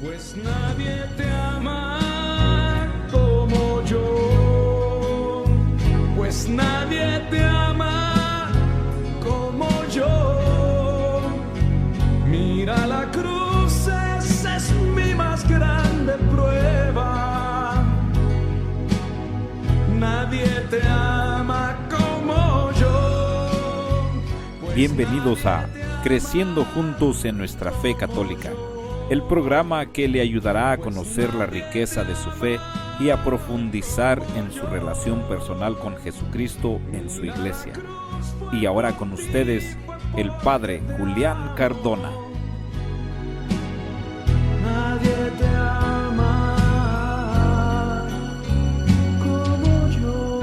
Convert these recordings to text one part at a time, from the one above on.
Pues nadie te ama como yo, pues nadie te ama como yo. Mira la cruz, esa es mi más grande prueba. Nadie te ama como yo. Bienvenidos a Creciendo Juntos en Nuestra Fe Católica, el programa que le ayudará a conocer la riqueza de su fe y a profundizar en su relación personal con Jesucristo en su iglesia. Y ahora con ustedes, el Padre Julián Cardona. Nadie te ama como yo.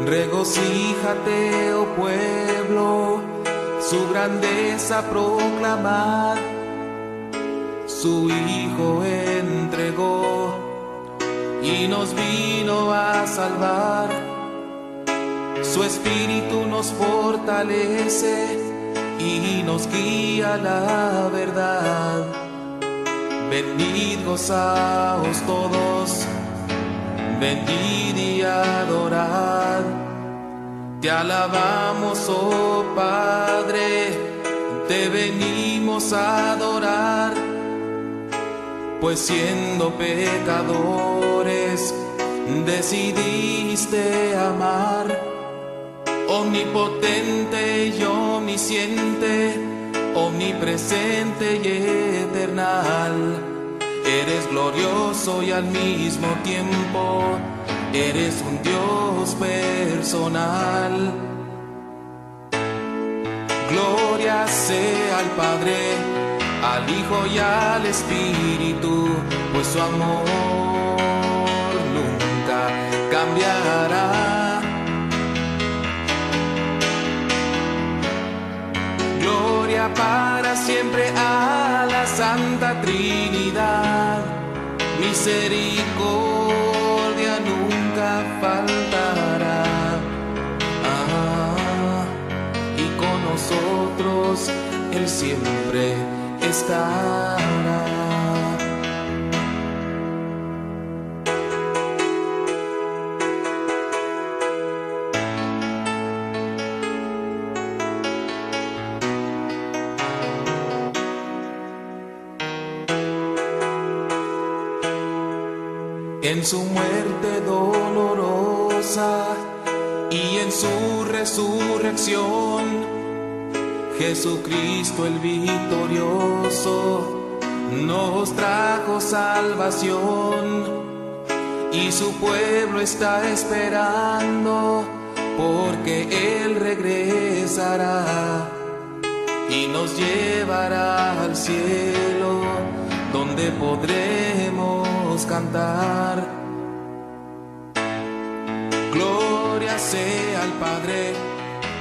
Regocíjate, oh pueblo, su grandeza proclamad. Su Hijo entregó y nos vino a salvar. Su Espíritu nos fortalece y nos guía a la verdad. Venid, gozaos todos, venid y adorad. Te alabamos, oh Padre, te venimos a adorar, pues siendo pecadores decidiste amar. Omnipotente y omnisciente, omnipresente y eternal, eres glorioso y al mismo tiempo eres un Dios personal. Gloria sea al Padre, al Hijo y al Espíritu, pues su amor nunca cambiará. Gloria para siempre a la Santa Trinidad, misericordia nunca faltará. Y con nosotros Él siempre estará. En su muerte dolorosa y en su resurrección, Jesucristo el victorioso nos trajo salvación, y su pueblo está esperando porque Él regresará y nos llevará al cielo, donde podremos cantar. Gloria sea al Padre,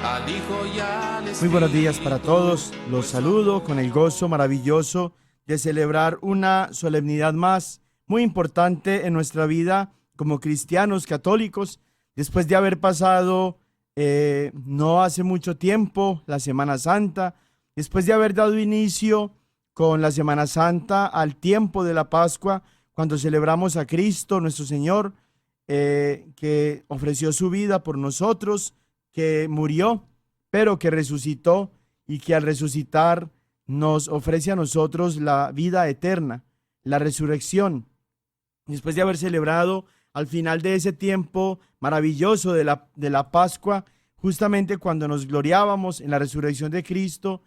al Hijo y al Espíritu. Muy buenos días para todos. Los saludo con el gozo maravilloso de celebrar una solemnidad más, muy importante en nuestra vida como cristianos católicos, después de haber pasado no hace mucho tiempo la Semana Santa, después de haber dado inicio con la Semana Santa al tiempo de la Pascua, cuando celebramos a Cristo nuestro Señor, que ofreció su vida por nosotros, que murió, pero que resucitó, y que al resucitar nos ofrece a nosotros la vida eterna, la resurrección. Después de haber celebrado al final de ese tiempo maravilloso de la Pascua, justamente cuando nos gloriábamos en la resurrección de Cristo,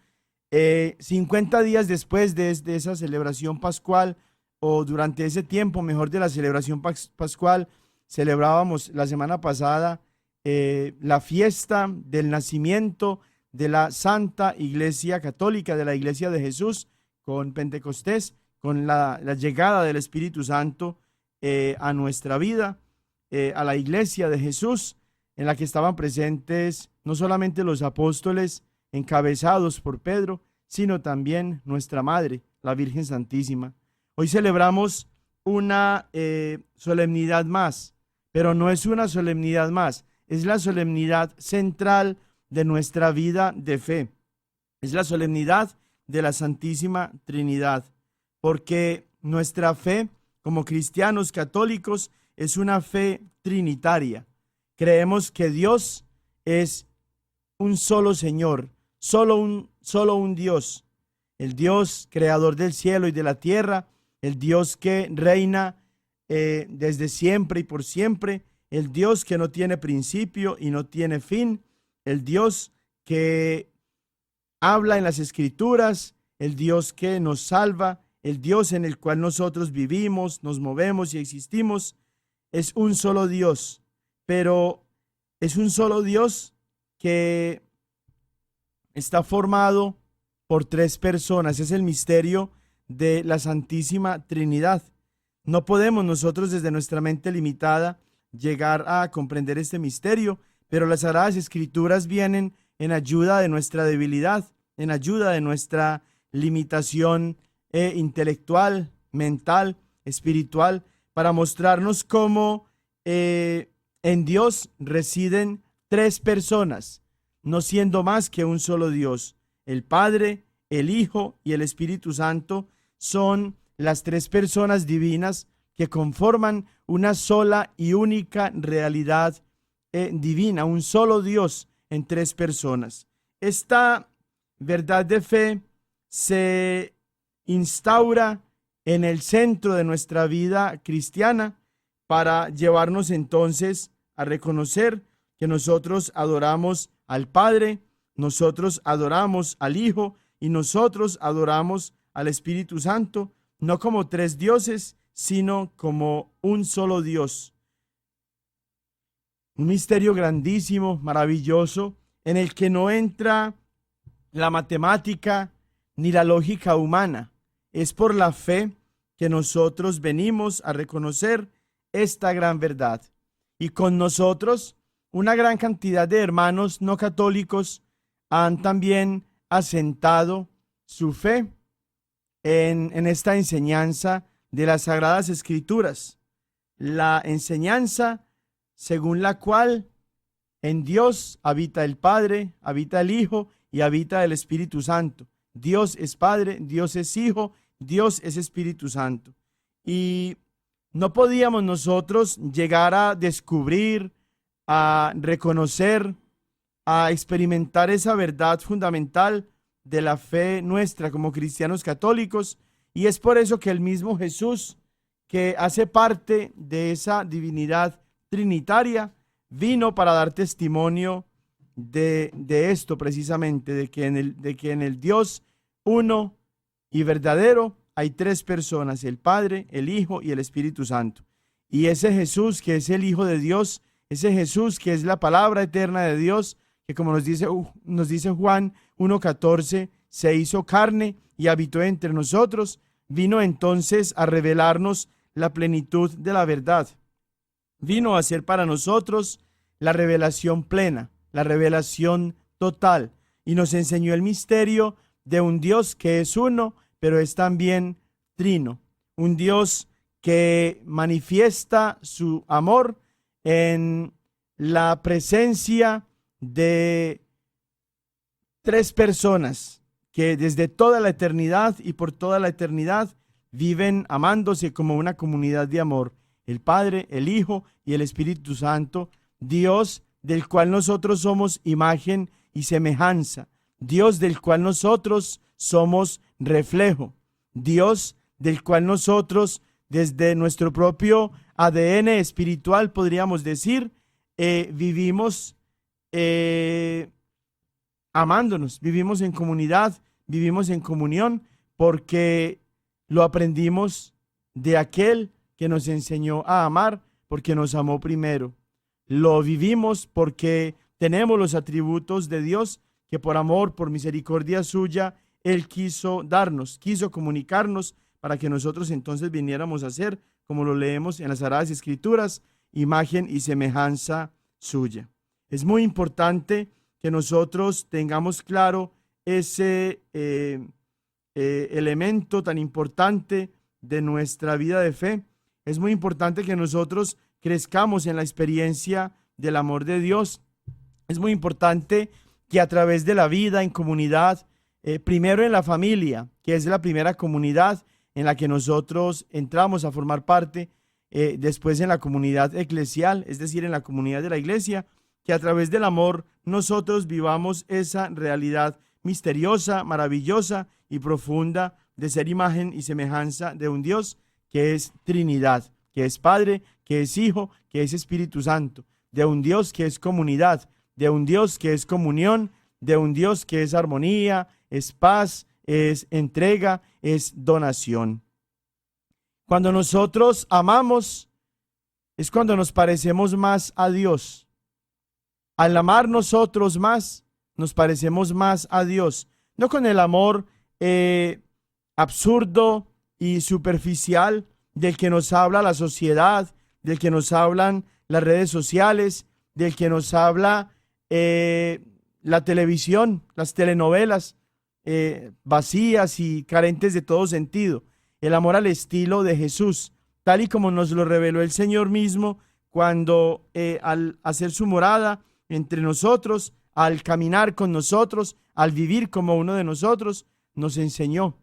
50 días después de esa celebración pascual, o durante ese tiempo mejor de la celebración pascual, celebrábamos la semana pasada la fiesta del nacimiento de la Santa Iglesia Católica, de la Iglesia de Jesús, con Pentecostés, con la llegada del Espíritu Santo a nuestra vida, a la Iglesia de Jesús. en la que estaban presentes no solamente los apóstoles encabezados por Pedro, sino también nuestra Madre, la Virgen Santísima. Hoy celebramos una solemnidad más, pero no es una solemnidad más, es la solemnidad central de nuestra vida de fe. Es la solemnidad de la Santísima Trinidad, porque nuestra fe como cristianos católicos es una fe trinitaria. Creemos que Dios es un solo Señor, solo un Dios, el Dios creador del cielo y de la tierra, el Dios que reina desde siempre y por siempre, el Dios que no tiene principio y no tiene fin, el Dios que habla en las Escrituras, el Dios que nos salva, el Dios en el cual nosotros vivimos, nos movemos y existimos. Es un solo Dios, pero es un solo Dios que está formado por tres personas. Es el misterio de la Santísima Trinidad. No podemos nosotros desde nuestra mente limitada llegar a comprender este misterio, pero las Sagradas Escrituras vienen en ayuda de nuestra debilidad, en ayuda de nuestra limitación intelectual, mental, espiritual, para mostrarnos cómo en Dios residen tres personas, no siendo más que un solo Dios. El Padre, el Hijo y el Espíritu Santo son las tres personas divinas que conforman una sola y única realidad divina, un solo Dios en tres personas. Esta verdad de fe se instaura en el centro de nuestra vida cristiana para llevarnos entonces a reconocer que nosotros adoramos al Padre, nosotros adoramos al Hijo y nosotros adoramos al Espíritu Santo, no como tres dioses, sino como un solo Dios. Un misterio grandísimo, maravilloso, en el que no entra la matemática ni la lógica humana. Es por la fe que nosotros venimos a reconocer esta gran verdad. Y con nosotros, una gran cantidad de hermanos no católicos han también asentado su fe en esta enseñanza de las Sagradas Escrituras. La enseñanza según la cual en Dios habita el Padre, habita el Hijo y habita el Espíritu Santo. Dios es Padre, Dios es Hijo, Dios es Espíritu Santo. Y no podíamos nosotros llegar a descubrir, a reconocer, a experimentar esa verdad fundamental de la fe nuestra como cristianos católicos. Y es por eso que el mismo Jesús, que hace parte de esa divinidad trinitaria, vino para dar testimonio de esto precisamente, de que en el Dios uno y verdadero hay tres personas, el Padre, el Hijo y el Espíritu Santo. Y ese Jesús que es el Hijo de Dios, ese Jesús que es la palabra eterna de Dios, que como nos dice Juan 1:14, se hizo carne y habitó entre nosotros, vino entonces a revelarnos la plenitud de la verdad. Vino a ser para nosotros la revelación plena, la revelación total, y nos enseñó el misterio de un Dios que es uno, pero es también trino. Un Dios que manifiesta su amor en la presencia de tres personas que desde toda la eternidad y por toda la eternidad viven amándose como una comunidad de amor. El Padre, el Hijo y el Espíritu Santo, Dios del cual nosotros somos imagen y semejanza, Dios del cual nosotros somos reflejo, Dios del cual nosotros desde nuestro propio ADN espiritual, podríamos decir, vivimos amándonos, vivimos en comunidad, vivimos en comunión, porque lo aprendimos de aquel que nos enseñó a amar, porque nos amó primero. Lo vivimos porque tenemos los atributos de Dios que por amor, por misericordia suya, Él quiso darnos, quiso comunicarnos para que nosotros entonces viniéramos a ser, como lo leemos en las Sagradas Escrituras, imagen y semejanza suya. Es muy importante que nosotros tengamos claro ese elemento tan importante de nuestra vida de fe. Es muy importante que nosotros crezcamos en la experiencia del amor de Dios. Es muy importante que a través de la vida en comunidad, primero en la familia, que es la primera comunidad en la que nosotros entramos a formar parte, después en la comunidad eclesial, es decir, en la comunidad de la iglesia, que a través del amor nosotros vivamos esa realidad misteriosa, maravillosa y profunda de ser imagen y semejanza de un Dios que es Trinidad, que es Padre, que es Hijo, que es Espíritu Santo, de un Dios que es comunidad, de un Dios que es comunión, de un Dios que es armonía, es paz, es entrega, es donación. Cuando nosotros amamos, es cuando nos parecemos más a Dios. Al amar nosotros más, nos parecemos más a Dios. No con el amor absurdo y superficial del que nos habla la sociedad, del que nos hablan las redes sociales, del que nos habla la televisión, las telenovelas vacías y carentes de todo sentido. El amor al estilo de Jesús, tal y como nos lo reveló el Señor mismo cuando al hacer su morada entre nosotros, al caminar con nosotros, al vivir como uno de nosotros, nos enseñó.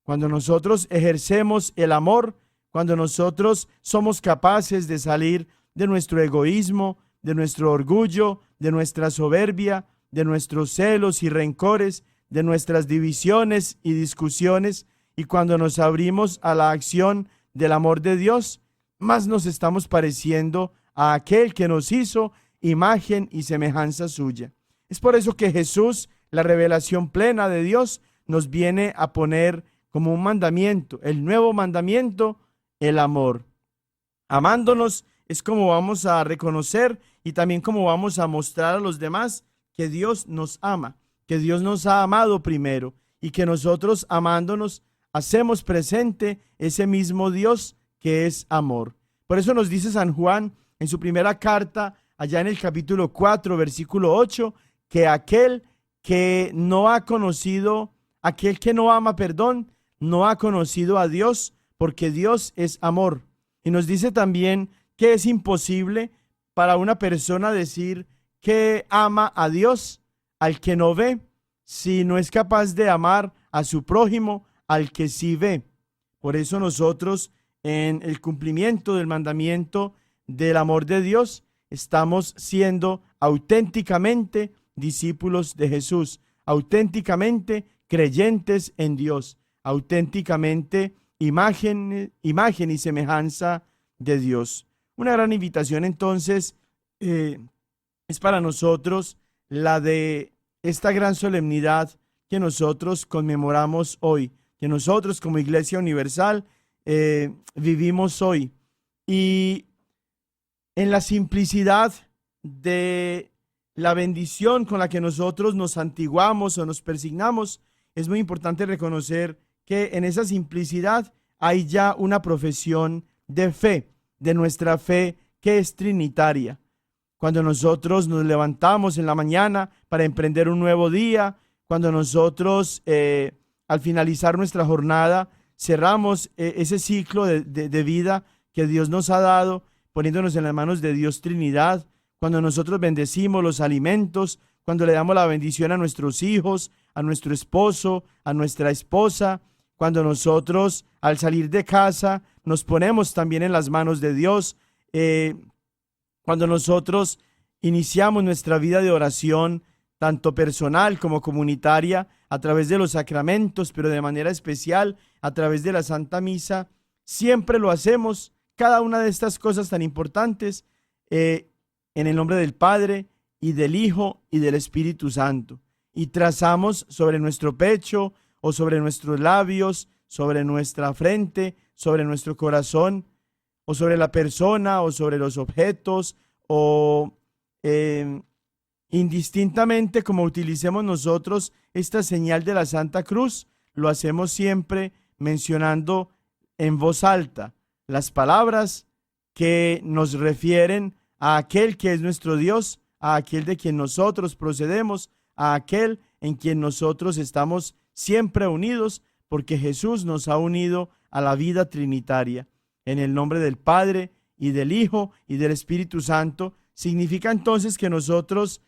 Cuando nosotros ejercemos el amor, cuando nosotros somos capaces de salir de nuestro egoísmo, de nuestro orgullo, de nuestra soberbia, de nuestros celos y rencores, de nuestras divisiones y discusiones, y cuando nos abrimos a la acción del amor de Dios, más nos estamos pareciendo a aquel que nos hizo imagen y semejanza suya. Es por eso que Jesús, la revelación plena de Dios, nos viene a poner como un mandamiento, el nuevo mandamiento, el amor. Amándonos es como vamos a reconocer y también como vamos a mostrar a los demás que Dios nos ama, que Dios nos ha amado primero y que nosotros amándonos hacemos presente ese mismo Dios que es amor. Por eso nos dice San Juan en su primera carta, allá en el capítulo 4, versículo 8, que aquel que no ha conocido, aquel que no ama, no ha conocido a Dios, porque Dios es amor. Y nos dice también que es imposible para una persona decir que ama a Dios al que no ve, si no es capaz de amar a su prójimo al que sí ve. Por eso nosotros, en el cumplimiento del mandamiento del amor de Dios, estamos siendo auténticamente discípulos de Jesús, auténticamente creyentes en Dios, auténticamente imagen y semejanza de Dios. Una gran invitación entonces es para nosotros la de esta gran solemnidad que nosotros conmemoramos hoy, que nosotros como Iglesia Universal vivimos hoy. Y en la simplicidad de la bendición con la que nosotros nos santiguamos o nos persignamos, es muy importante reconocer que en esa simplicidad hay ya una profesión de fe, de nuestra fe que es trinitaria. Cuando nosotros nos levantamos en la mañana para emprender un nuevo día, cuando nosotros al finalizar nuestra jornada cerramos ese ciclo de vida que Dios nos ha dado, poniéndonos en las manos de Dios Trinidad, cuando nosotros bendecimos los alimentos, cuando le damos la bendición a nuestros hijos, a nuestro esposo, a nuestra esposa, cuando nosotros al salir de casa nos ponemos también en las manos de Dios, cuando nosotros iniciamos nuestra vida de oración, tanto personal como comunitaria, a través de los sacramentos, pero de manera especial a través de la Santa Misa, siempre lo hacemos, cada una de estas cosas tan importantes, en el nombre del Padre, y del Hijo, y del Espíritu Santo. Y trazamos sobre nuestro pecho, o sobre nuestros labios, sobre nuestra frente, sobre nuestro corazón, o sobre la persona, o sobre los objetos, o indistintamente como utilicemos nosotros esta señal de la Santa Cruz, lo hacemos siempre mencionando en voz alta las palabras que nos refieren a aquel que es nuestro Dios, a aquel de quien nosotros procedemos, a aquel en quien nosotros estamos siempre unidos, porque Jesús nos ha unido a la vida trinitaria. En el nombre del Padre, y del Hijo, y del Espíritu Santo, significa entonces que nosotros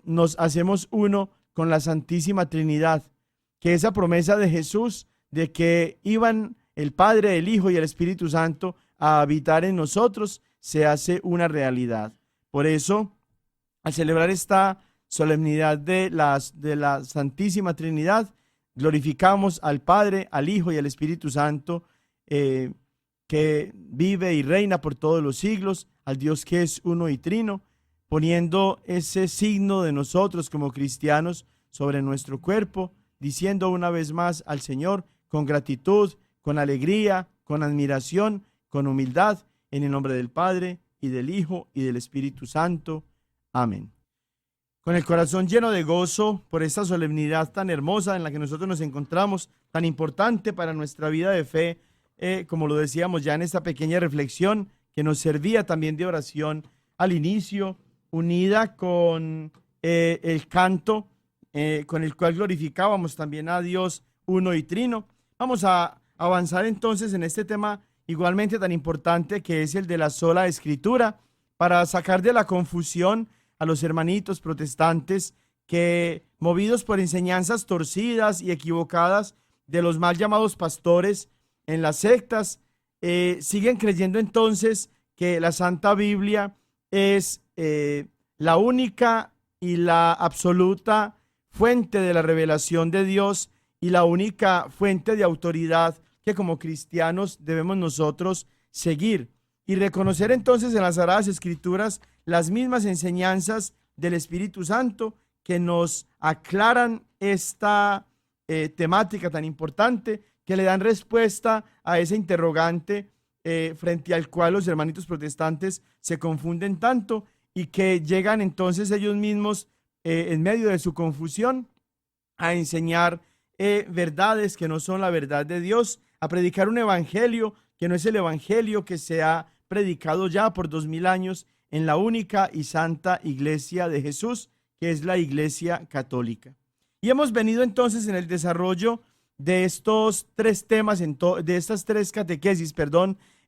nos hacemos uno con la Santísima Trinidad, que esa promesa de Jesús de que iban el Padre, el Hijo y el Espíritu Santo a habitar en nosotros se hace una realidad. Por eso, al celebrar esta solemnidad de la Santísima Trinidad, glorificamos al Padre, al Hijo y al Espíritu Santo, que vive y reina por todos los siglos, al Dios que es uno y trino, poniendo ese signo de nosotros como cristianos sobre nuestro cuerpo, diciendo una vez más al Señor con gratitud, con alegría, con admiración, con humildad, en el nombre del Padre, y del Hijo, y del Espíritu Santo. Amén. Con el corazón lleno de gozo por esta solemnidad tan hermosa en la que nosotros nos encontramos, tan importante para nuestra vida de fe, como lo decíamos ya en esta pequeña reflexión, que nos servía también de oración al inicio, unida con el canto con el cual glorificábamos también a Dios uno y trino. Vamos a avanzar entonces en este tema igualmente tan importante, que es el de la sola escritura, para sacar de la confusión a los hermanitos protestantes que, movidos por enseñanzas torcidas y equivocadas de los mal llamados pastores en las sectas, siguen creyendo entonces que la Santa Biblia es la única y la absoluta fuente de la revelación de Dios y la única fuente de autoridad que como cristianos debemos nosotros seguir, y reconocer entonces en las Sagradas Escrituras las mismas enseñanzas del Espíritu Santo que nos aclaran esta temática tan importante, que le dan respuesta a ese interrogante frente al cual los hermanitos protestantes se confunden tanto, y que llegan entonces ellos mismos en medio de su confusión a enseñar verdades que no son la verdad de Dios, a predicar un evangelio que no es el evangelio que se ha predicado ya por 2000 años en la única y santa iglesia de Jesús, que es la Iglesia Católica. Y hemos venido entonces en el desarrollo de estos tres temas, de estas tres catequesis,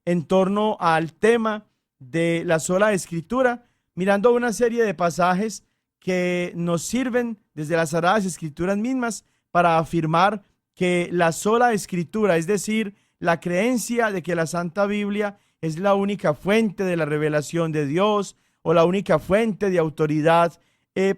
en torno al tema de la sola escritura, mirando una serie de pasajes que nos sirven desde las Sagradas Escrituras mismas para afirmar que la sola escritura, es decir, la creencia de que la Santa Biblia es la única fuente de la revelación de Dios o la única fuente de autoridad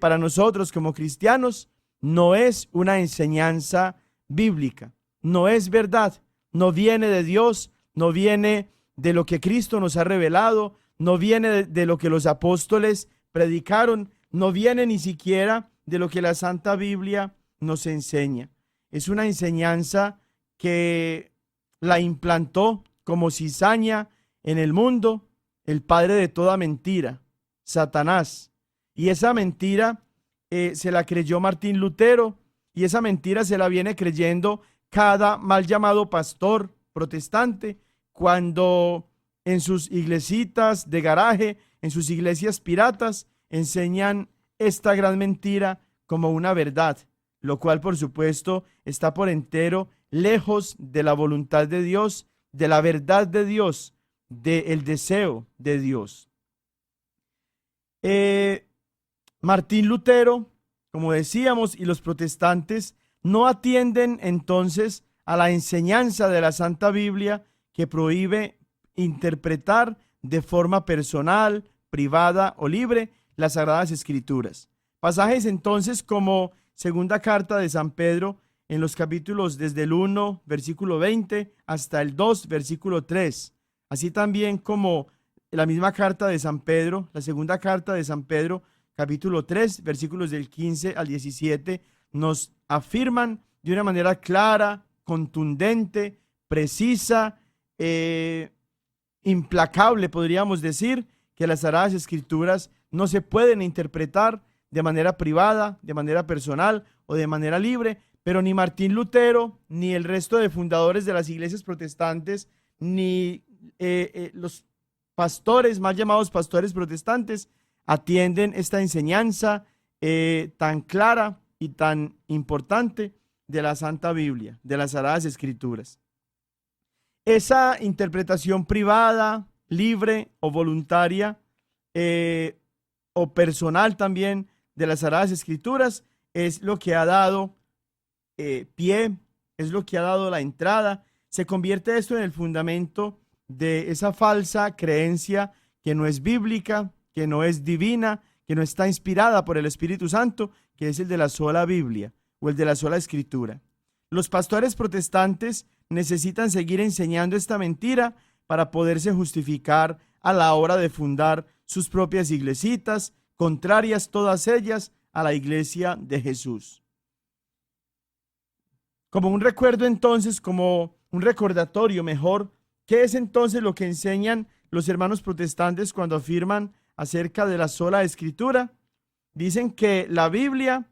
para nosotros como cristianos, no es una enseñanza bíblica, no es verdad, no viene de Dios, no viene de lo que Cristo nos ha revelado, no viene de lo que los apóstoles predicaron, no viene ni siquiera de lo que la Santa Biblia nos enseña. Es una enseñanza que la implantó como cizaña en el mundo el padre de toda mentira, Satanás. Y esa mentira se la creyó Martín Lutero, y esa mentira se la viene creyendo cada mal llamado pastor protestante cuando en sus iglesitas de garaje, en sus iglesias piratas, enseñan esta gran mentira como una verdad, lo cual por supuesto está por entero lejos de la voluntad de Dios, de la verdad de Dios, del deseo de Dios. Martín Lutero, como decíamos, y los protestantes no atienden entonces a la enseñanza de la Santa Biblia, que prohíbe interpretar de forma personal, privada o libre las Sagradas Escrituras. Pasajes entonces como segunda carta de San Pedro, en los capítulos desde el 1, versículo 20, hasta el 2, versículo 3. Así también como la misma carta de San Pedro, la segunda carta de San Pedro, capítulo 3, versículos del 15 al 17, nos afirman de una manera clara, contundente, precisa, implacable, podríamos decir, que las Sagradas Escrituras no se pueden interpretar de manera privada, de manera personal o de manera libre, pero ni Martín Lutero, ni el resto de fundadores de las iglesias protestantes, ni los pastores, mal llamados pastores protestantes, atienden esta enseñanza tan clara y tan importante de la Santa Biblia, de las Sagradas Escrituras. Esa interpretación privada, libre o voluntaria, o personal también de las Sagradas Escrituras, es lo que ha dado pie, es lo que ha dado la entrada. Se convierte esto en el fundamento de esa falsa creencia que no es bíblica, que no es divina, que no está inspirada por el Espíritu Santo, que es el de la sola Biblia o el de la sola Escritura. Los pastores protestantes necesitan seguir enseñando esta mentira para poderse justificar a la hora de fundar sus propias iglesitas, contrarias todas ellas a la iglesia de Jesús. Como un recuerdo entonces, como un recordatorio mejor, ¿qué es entonces lo que enseñan los hermanos protestantes cuando afirman acerca de la sola Escritura? Dicen que la Biblia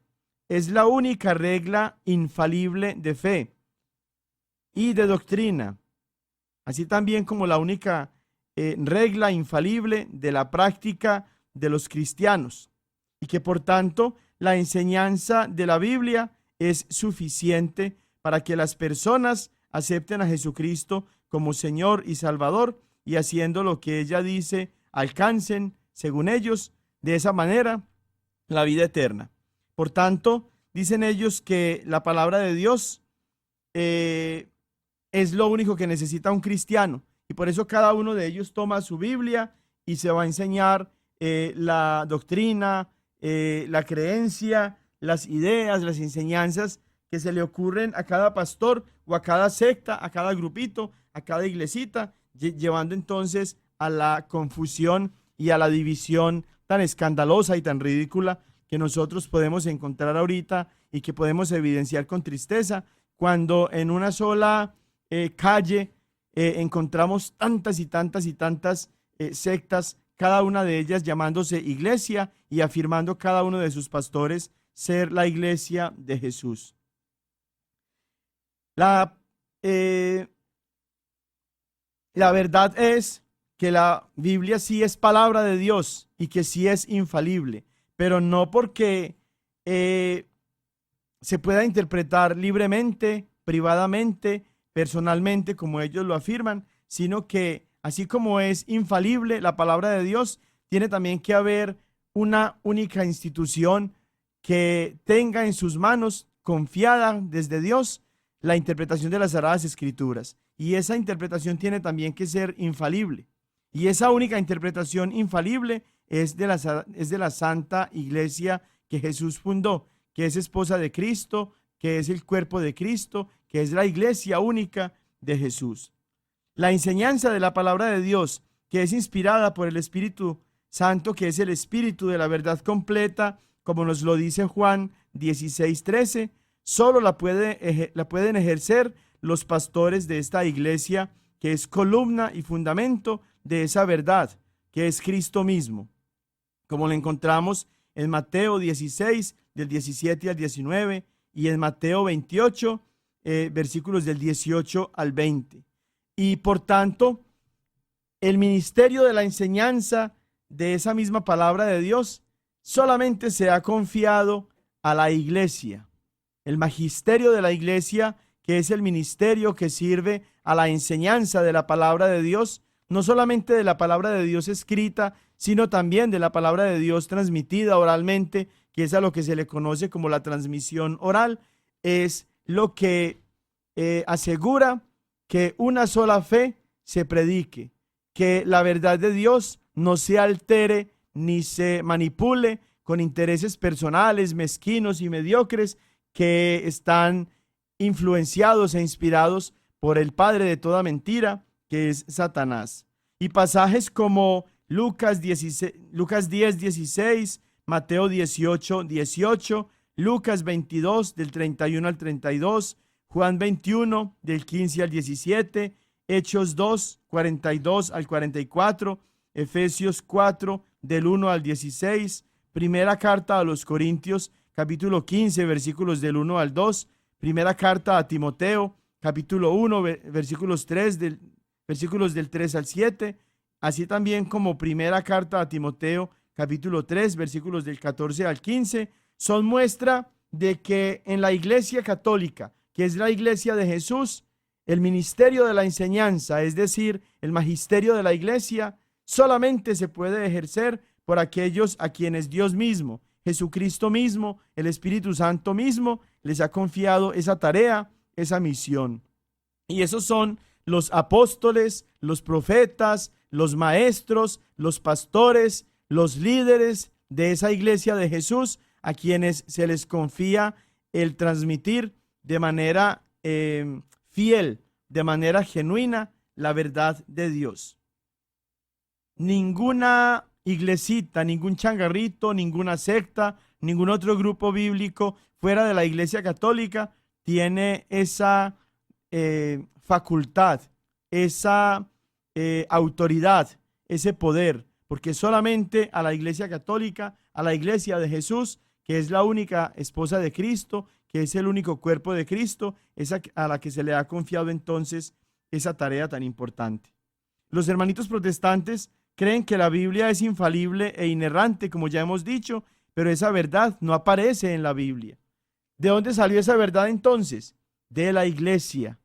es la única regla infalible de fe y de doctrina, así también como la única regla infalible de la práctica de los cristianos, y que por tanto la enseñanza de la Biblia es suficiente para que las personas acepten a Jesucristo como Señor y Salvador, y haciendo lo que ella dice, alcancen, según ellos, de esa manera, la vida eterna. Por tanto, dicen ellos que la palabra de Dios es lo único que necesita un cristiano, y por eso cada uno de ellos toma su Biblia y se va a enseñar la doctrina, la creencia, las ideas, las enseñanzas que se le ocurren a cada pastor o a cada secta, a cada grupito, a cada iglesita, llevando entonces a la confusión y a la división tan escandalosa y tan ridícula que nosotros podemos encontrar ahorita y que podemos evidenciar con tristeza cuando en una sola calle encontramos tantas y tantas y tantas sectas, cada una de ellas llamándose iglesia y afirmando cada uno de sus pastores ser la iglesia de Jesús. La verdad es que la Biblia sí es palabra de Dios y que sí es infalible, pero no porque se pueda interpretar libremente, privadamente, personalmente, como ellos lo afirman, sino que así como es infalible la palabra de Dios, tiene también que haber una única institución que tenga en sus manos, confiada desde Dios, la interpretación de las Sagradas Escrituras. Y esa interpretación tiene también que ser infalible. Y esa única interpretación infalible es de la Santa Iglesia que Jesús fundó, que es esposa de Cristo, que es el cuerpo de Cristo, que es la iglesia única de Jesús. La enseñanza de la palabra de Dios, que es inspirada por el Espíritu Santo, que es el Espíritu de la verdad completa, como nos lo dice Juan 16:13, solo la pueden ejercer los pastores de esta iglesia, que es columna y fundamento de esa verdad, que es Cristo mismo, como lo encontramos en Mateo 16, del 17 al 19, y en Mateo 28, versículos del 18 al 20. Y por tanto, el ministerio de la enseñanza de esa misma palabra de Dios solamente se ha confiado a la iglesia. El magisterio de la iglesia, que es el ministerio que sirve a la enseñanza de la palabra de Dios, no solamente de la palabra de Dios escrita, sino también de la palabra de Dios transmitida oralmente, que es a lo que se le conoce como la transmisión oral, es lo que asegura que una sola fe se predique, que la verdad de Dios no se altere ni se manipule con intereses personales, mezquinos y mediocres que están influenciados e inspirados por el padre de toda mentira, que es Satanás. Y pasajes como Lucas 10:16, Mateo 18:18, Lucas 22 del 31 al 32, Juan 21 del 15 al 17, Hechos 2, 42 al 44, Efesios 4 del 1 al 16, primera carta a los Corintios, capítulo 15, versículos del 1 al 2, primera carta a Timoteo, capítulo 1, versículos del 3 al 7, así también como primera carta a Timoteo, capítulo 3, versículos del 14 al 15, son muestra de que en la Iglesia Católica, que es la Iglesia de Jesús, el ministerio de la enseñanza, es decir, el magisterio de la Iglesia, solamente se puede ejercer por aquellos a quienes Dios mismo, Jesucristo mismo, el Espíritu Santo mismo, les ha confiado esa tarea, esa misión. Y esos son los apóstoles, los profetas, los maestros, los pastores, los líderes de esa iglesia de Jesús, a quienes se les confía el transmitir de manera fiel, de manera genuina, la verdad de Dios. Ninguna iglesita, ningún changarrito, ninguna secta, ningún otro grupo bíblico fuera de la Iglesia Católica tiene esa facultad, esa autoridad, ese poder, porque solamente a la Iglesia Católica, a la Iglesia de Jesús, que es la única esposa de Cristo, que es el único cuerpo de Cristo, es a la que se le ha confiado entonces esa tarea tan importante. Los hermanitos protestantes creen que la Biblia es infalible e inerrante, como ya hemos dicho, pero esa verdad no aparece en la Biblia. ¿De dónde salió esa verdad entonces? De la iglesia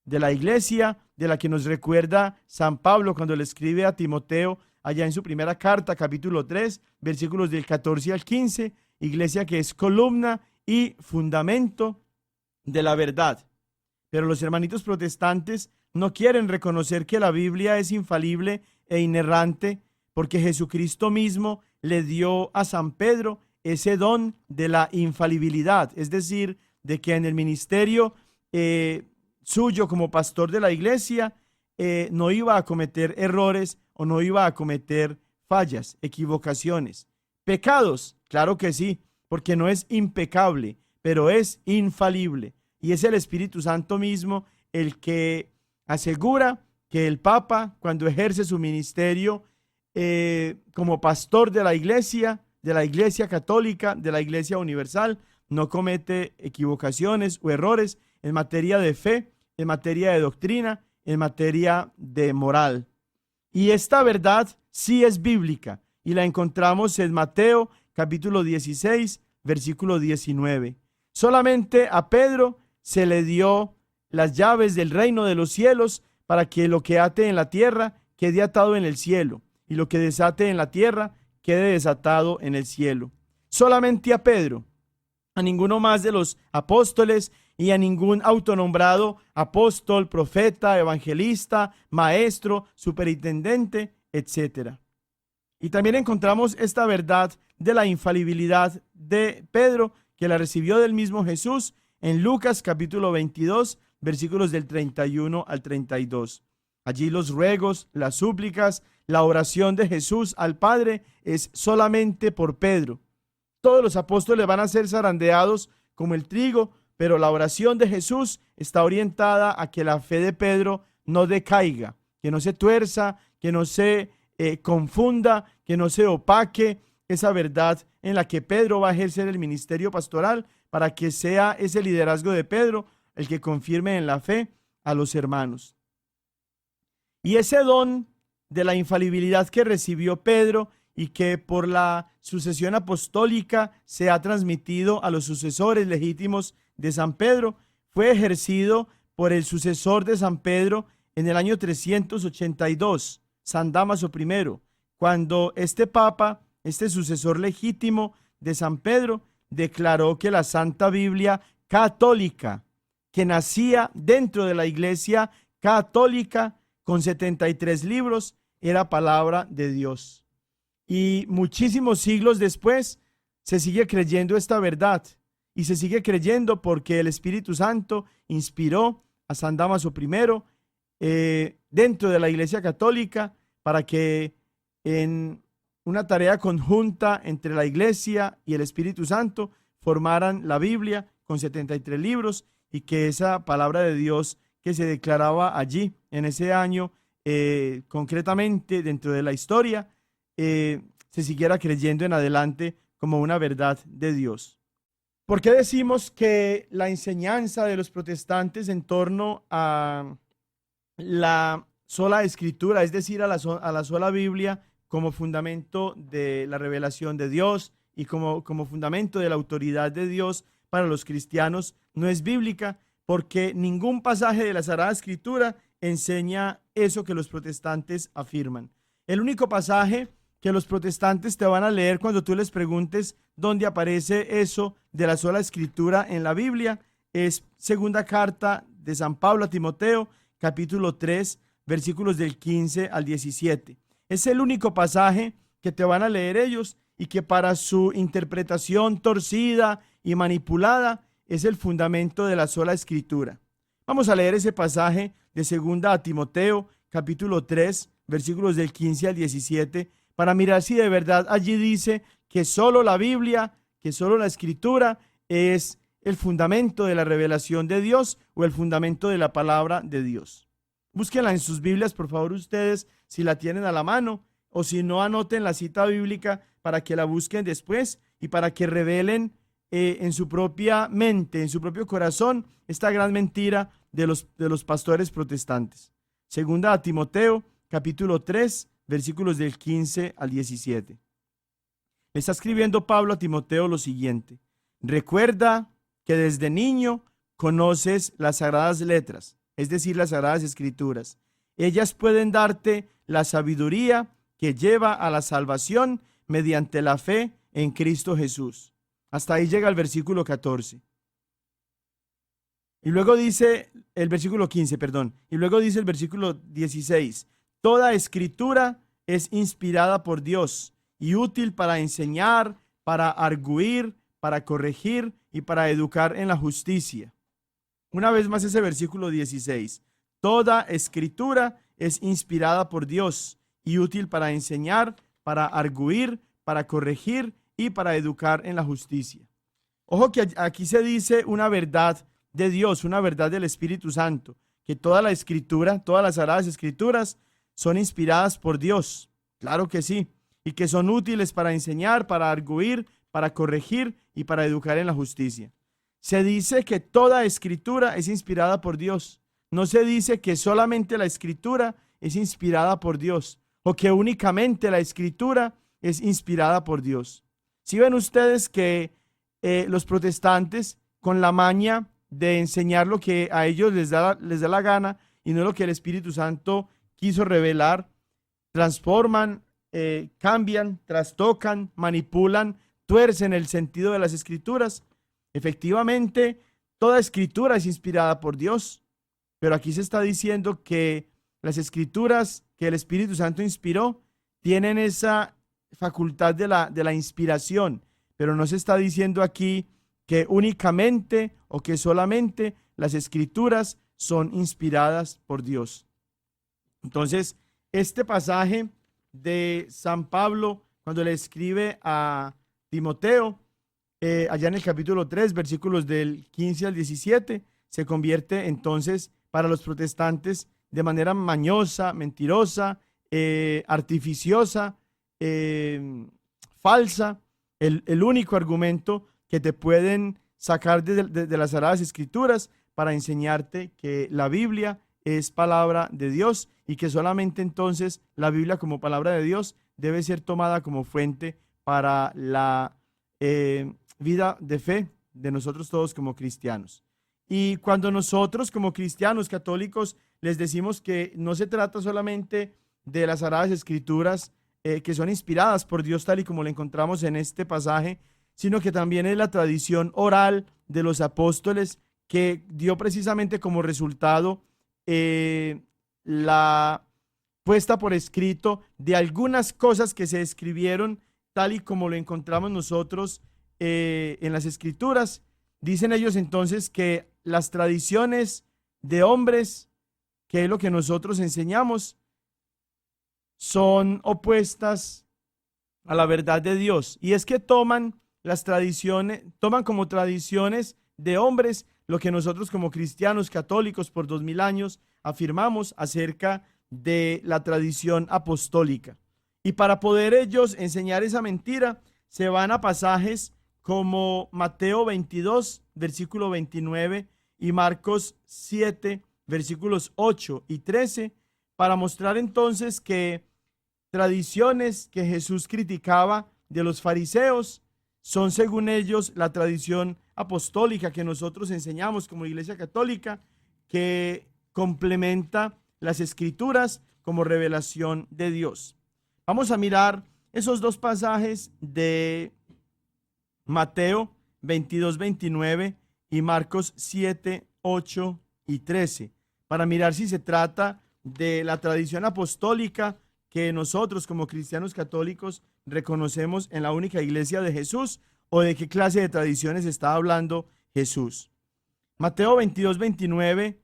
de la que nos recuerda San Pablo cuando le escribe a Timoteo allá en su primera carta, capítulo 3, versículos del 14 al 15, iglesia que es columna y fundamento de la verdad. Pero los hermanitos protestantes no quieren reconocer que la Biblia es infalible e inerrante, porque Jesucristo mismo le dio a San Pedro ese don de la infalibilidad, es decir, de que en el ministerio suyo como pastor de la iglesia no iba a cometer errores o no iba a cometer fallas, equivocaciones. Pecados, claro que sí, porque no es impecable, pero es infalible. Y es el Espíritu Santo mismo el que asegura que el Papa, cuando ejerce su ministerio como pastor de la Iglesia Católica, de la Iglesia Universal, no comete equivocaciones o errores en materia de fe, en materia de doctrina, en materia de moral. Y esta verdad sí es bíblica y la encontramos en Mateo capítulo 16, versículo 19. Solamente a Pedro se le dio las llaves del reino de los cielos para que lo que ate en la tierra quede atado en el cielo y lo que desate en la tierra quede desatado en el cielo. Solamente a Pedro, a ninguno más de los apóstoles y a ningún autonombrado apóstol, profeta, evangelista, maestro, superintendente, etc. Y también encontramos esta verdad de la infalibilidad de Pedro, que la recibió del mismo Jesús en Lucas capítulo 22, versículos del 31 al 32. Allí los ruegos, las súplicas, la oración de Jesús al Padre es solamente por Pedro. Todos los apóstoles van a ser zarandeados como el trigo, pero la oración de Jesús está orientada a que la fe de Pedro no decaiga, que no se tuerza, que no se confunda, que no se opaque esa verdad en la que Pedro va a ejercer el ministerio pastoral, para que sea ese liderazgo de Pedro el que confirme en la fe a los hermanos. Y ese don de la infalibilidad que recibió Pedro y que por la sucesión apostólica se ha transmitido a los sucesores legítimos de San Pedro, fue ejercido por el sucesor de San Pedro en el año 382, San Dámaso I, cuando este papa, este sucesor legítimo de San Pedro, declaró que la Santa Biblia católica, que nacía dentro de la Iglesia católica con 73 libros, era palabra de Dios. Y muchísimos siglos después se sigue creyendo esta verdad, y se sigue creyendo porque el Espíritu Santo inspiró a San Dámaso I dentro de la Iglesia Católica para que en una tarea conjunta entre la Iglesia y el Espíritu Santo formaran la Biblia con 73 libros, y que esa palabra de Dios que se declaraba allí en ese año, concretamente dentro de la historia, se siguiera creyendo en adelante como una verdad de Dios. ¿Por qué decimos que la enseñanza de los protestantes en torno a la sola escritura, es decir, a la sola Biblia, como fundamento de la revelación de Dios y como fundamento de la autoridad de Dios para los cristianos, no es bíblica, porque ningún pasaje de la Sagrada Escritura enseña eso que los protestantes afirman. El único pasaje que los protestantes te van a leer cuando tú les preguntes dónde aparece eso de la sola Escritura en la Biblia es segunda carta de San Pablo a Timoteo, capítulo 3, versículos del 15 al 17. Es el único pasaje que te van a leer ellos y que para su interpretación torcida y manipulada es el fundamento de la sola Escritura. Vamos a leer ese pasaje de segunda a Timoteo, capítulo 3, versículos del 15 al 17, para mirar si de verdad allí dice que solo la Biblia, que solo la Escritura es el fundamento de la revelación de Dios o el fundamento de la palabra de Dios. Búsquenla en sus Biblias, por favor, ustedes, si la tienen a la mano, o si no, anoten la cita bíblica para que la busquen después y para que revelen en su propia mente, en su propio corazón, esta gran mentira de los pastores protestantes. Segunda a Timoteo, capítulo 3, versículos del 15 al 17. Le está escribiendo Pablo a Timoteo lo siguiente: recuerda que desde niño conoces las sagradas letras, es decir, las sagradas escrituras. Ellas pueden darte la sabiduría que lleva a la salvación mediante la fe en Cristo Jesús. Hasta ahí llega el versículo 14. Y luego dice el versículo 15, perdón. Y luego dice el versículo 16. Toda escritura es inspirada por Dios y útil para enseñar, para argüir, para corregir y para educar en la justicia. Una vez más ese versículo 16. Toda escritura es inspirada por Dios y útil para enseñar, para argüir, para corregir y para educar en la justicia. Ojo que aquí se dice una verdad de Dios, una verdad del Espíritu Santo, que toda la escritura, todas las sagradas escrituras son inspiradas por Dios. Claro que sí. Y que son útiles para enseñar, para argüir, para corregir y para educar en la justicia. Se dice que toda escritura es inspirada por Dios. No se dice que solamente la escritura es inspirada por Dios o que únicamente la escritura es inspirada por Dios. Si ven ustedes que los protestantes, con la maña de enseñar lo que a ellos les da la gana y no lo que el Espíritu Santo quiso revelar, transforman, cambian, trastocan, manipulan, tuercen el sentido de las escrituras. Efectivamente, toda escritura es inspirada por Dios, pero aquí se está diciendo que las escrituras que el Espíritu Santo inspiró tienen esa facultad de la inspiración, pero no se está diciendo aquí que únicamente o que solamente las escrituras son inspiradas por Dios. Entonces, este pasaje de San Pablo, cuando le escribe a Timoteo, allá en el capítulo 3, versículos del 15 al 17, se convierte entonces para los protestantes de manera mañosa, mentirosa, artificiosa, falsa, el único argumento que te pueden sacar de las Sagradas Escrituras para enseñarte que la Biblia es palabra de Dios y que solamente entonces la Biblia como palabra de Dios debe ser tomada como fuente para la vida de fe de nosotros todos como cristianos. Y cuando nosotros como cristianos católicos les decimos que no se trata solamente de las Sagradas Escrituras que son inspiradas por Dios tal y como lo encontramos en este pasaje, sino que también es la tradición oral de los apóstoles que dio precisamente como resultado la puesta por escrito de algunas cosas que se escribieron tal y como lo encontramos nosotros en las Escrituras. Dicen ellos entonces que las tradiciones de hombres, que es lo que nosotros enseñamos, son opuestas a la verdad de Dios. Y es que toman las tradiciones, toman como tradiciones de hombres lo que nosotros como cristianos católicos por 2000 años afirmamos acerca de la tradición apostólica. Y para poder ellos enseñar esa mentira, se van a pasajes como Mateo 22, versículo 29 y Marcos 7, versículos 8 y 13, para mostrar entonces que tradiciones que Jesús criticaba de los fariseos son, según ellos, la tradición apostólica que nosotros enseñamos como Iglesia Católica, que complementa las Escrituras como revelación de Dios. Vamos a mirar esos dos pasajes de Mateo 22-29 y Marcos 7, 8 y 13, para mirar si se trata de la tradición apostólica que nosotros como cristianos católicos reconocemos en la única iglesia de Jesús, o de qué clase de tradiciones está hablando Jesús. Mateo 22-29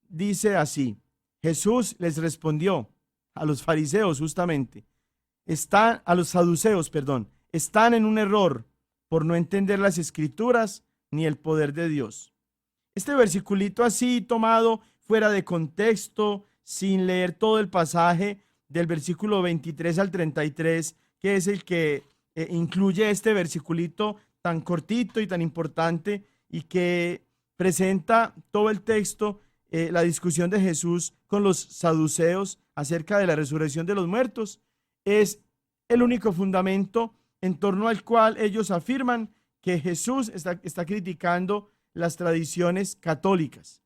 dice así: Jesús les respondió a los fariseos, justamente, a los saduceos, están en un error por no entender las Escrituras ni el poder de Dios. Este versiculito así tomado fuera de contexto, sin leer todo el pasaje del versículo 23 al 33, que es el que incluye este versiculito tan cortito y tan importante, y que presenta todo el texto, la discusión de Jesús con los saduceos acerca de la resurrección de los muertos. Es el único fundamento en torno al cual ellos afirman que Jesús está criticando las tradiciones católicas.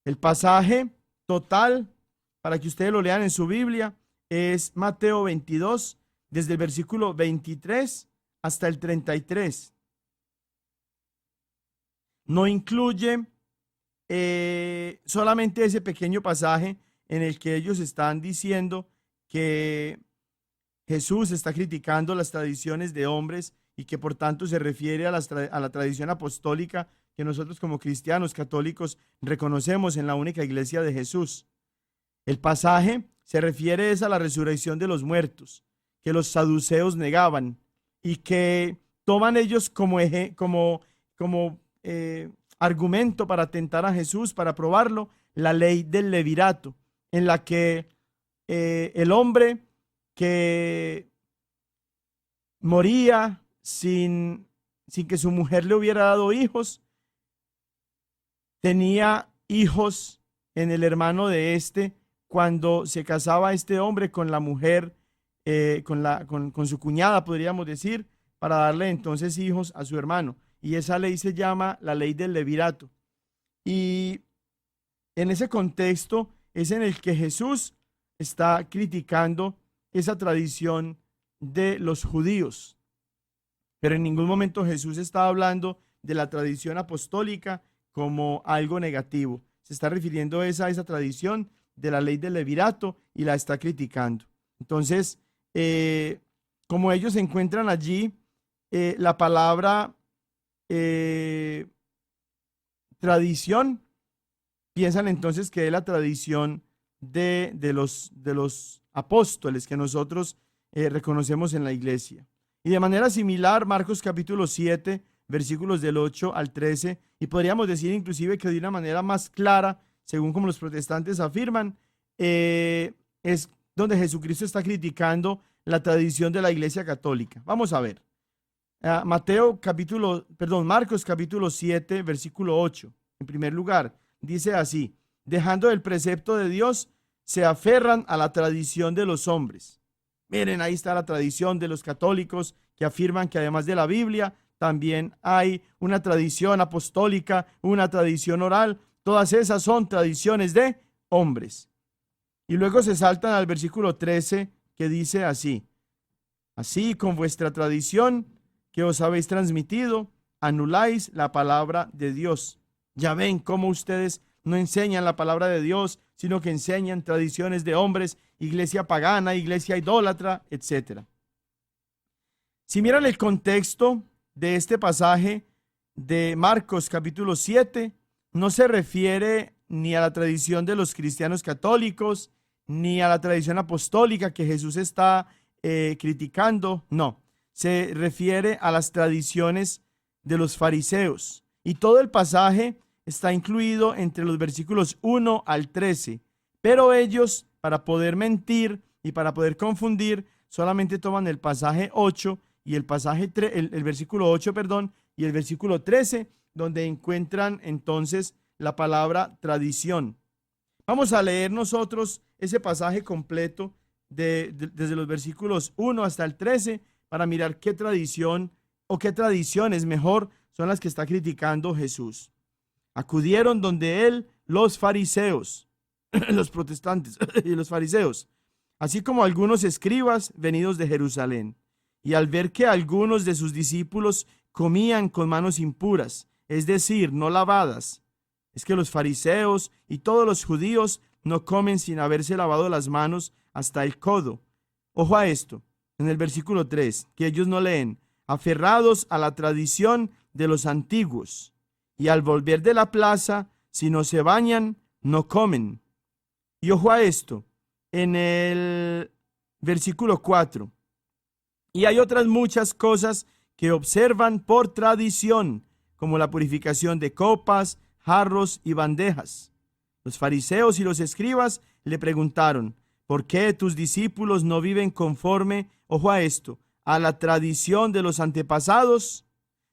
El pasaje total, para que ustedes lo lean en su Biblia, es Mateo 22, desde el versículo 23 hasta el 33. No incluye solamente ese pequeño pasaje en el que ellos están diciendo que Jesús está criticando las tradiciones de hombres y que por tanto se refiere a la tradición apostólica que nosotros como cristianos católicos reconocemos en la única iglesia de Jesús. El pasaje se refiere a la resurrección de los muertos, que los saduceos negaban y que toman ellos como argumento para tentar a Jesús, para probarlo, la ley del levirato, en la que el hombre que moría sin que su mujer le hubiera dado hijos, tenía hijos en el hermano de este cuando se casaba este hombre con la mujer, con su cuñada, podríamos decir, para darle entonces hijos a su hermano. Y esa ley se llama la ley del levirato. Y en ese contexto es en el que Jesús está criticando esa tradición de los judíos. Pero en ningún momento Jesús está hablando de la tradición apostólica como algo negativo. Se está refiriendo a esa tradición de la ley del levirato y la está criticando. Entonces, como ellos encuentran allí la palabra tradición, piensan entonces que es la tradición de los apóstoles que nosotros reconocemos en la iglesia. Y de manera similar, Marcos capítulo 7, versículos del 8 al 13, y podríamos decir inclusive que de una manera más clara, según como los protestantes afirman, es donde Jesucristo está criticando la tradición de la iglesia católica. Vamos a ver. Marcos capítulo 7, versículo 8. En primer lugar, dice así: dejando el precepto de Dios, se aferran a la tradición de los hombres. Miren, ahí está la tradición de los católicos que afirman que además de la Biblia, también hay una tradición apostólica, una tradición oral. Todas esas son tradiciones de hombres. Y luego se saltan al versículo 13, que dice así: así con vuestra tradición que os habéis transmitido, anuláis la palabra de Dios. Ya ven cómo ustedes no enseñan la palabra de Dios, sino que enseñan tradiciones de hombres, iglesia pagana, iglesia idólatra, etc. Si miran el contexto de este pasaje de Marcos capítulo 7, no se refiere ni a la tradición de los cristianos católicos, ni a la tradición apostólica que Jesús está criticando. No, se refiere a las tradiciones de los fariseos. Y todo el pasaje está incluido entre los versículos 1 al 13. Pero ellos, para poder mentir y para poder confundir, solamente toman el pasaje 8 y el versículo 8, y el versículo 13, donde encuentran entonces la palabra tradición. Vamos a leer nosotros ese pasaje completo desde los versículos 1 hasta el 13 para mirar qué tradición o qué tradiciones mejor son las que está criticando Jesús. Acudieron donde él los fariseos, los protestantes y los fariseos, así como algunos escribas venidos de Jerusalén. Y al ver que algunos de sus discípulos comían con manos impuras, es decir, no lavadas, es que los fariseos y todos los judíos no comen sin haberse lavado las manos hasta el codo. Ojo a esto, en el versículo 3, que ellos no leen, aferrados a la tradición de los antiguos, y al volver de la plaza, si no se bañan, no comen. Y ojo a esto, en el versículo 4, y hay otras muchas cosas que observan por tradición, como la purificación de copas, jarros y bandejas. Los fariseos y los escribas le preguntaron, ¿por qué tus discípulos no viven conforme, ojo a esto, a la tradición de los antepasados,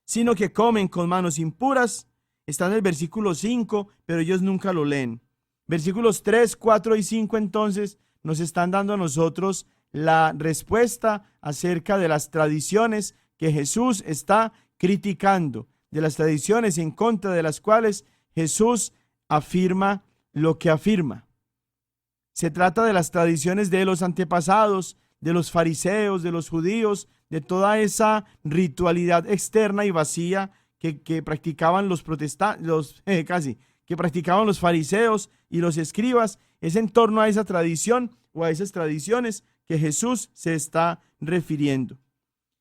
sino que comen con manos impuras? Está en el versículo 5, pero ellos nunca lo leen. Versículos 3, 4 y 5 entonces nos están dando a nosotros la respuesta acerca de las tradiciones que Jesús está criticando, de las tradiciones en contra de las cuales Jesús afirma lo que afirma. Se trata de las tradiciones de los antepasados, de los fariseos, de los judíos, de toda esa ritualidad externa y vacía que practicaban los protestantes, que practicaban los fariseos y los escribas. Es en torno a esa tradición o a esas tradiciones que Jesús se está refiriendo.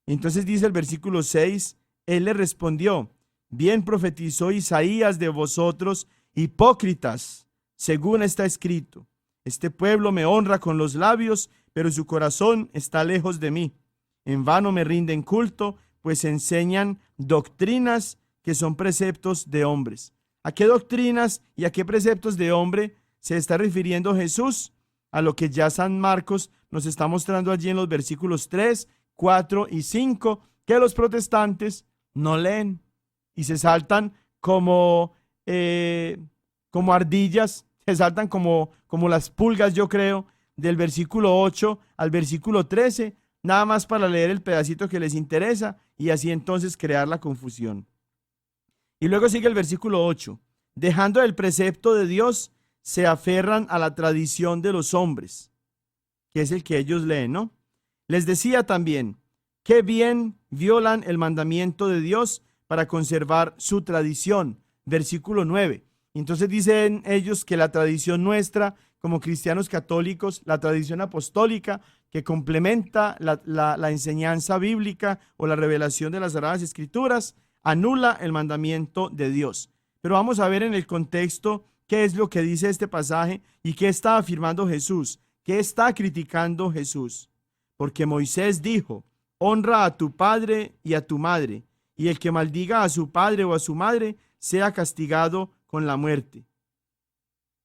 Entonces dice el versículo 6, él le respondió, bien profetizó Isaías de vosotros, hipócritas, según está escrito, este pueblo me honra con los labios, pero su corazón está lejos de mí. En vano me rinden culto, pues enseñan doctrinas que son preceptos de hombres. ¿A qué doctrinas y a qué preceptos de hombre se está refiriendo Jesús? A lo que ya San Marcos nos está mostrando allí en los versículos 3, 4 y 5, que los protestantes no leen y se saltan como ardillas, se saltan como las pulgas, yo creo, del versículo 8 al versículo 13, nada más para leer el pedacito que les interesa y así entonces crear la confusión. Y luego sigue el versículo 8, dejando el precepto de Dios, se aferran a la tradición de los hombres, que es el que ellos leen, ¿no? Les decía también, qué bien violan el mandamiento de Dios para conservar su tradición. Versículo 9. Entonces dicen ellos que la tradición nuestra, como cristianos católicos, la tradición apostólica, que complementa la enseñanza bíblica o la revelación de las Sagradas Escrituras, anula el mandamiento de Dios. Pero vamos a ver en el contexto qué es lo que dice este pasaje y qué está afirmando Jesús, qué está criticando Jesús. Porque Moisés dijo, honra a tu padre y a tu madre, y el que maldiga a su padre o a su madre sea castigado con la muerte.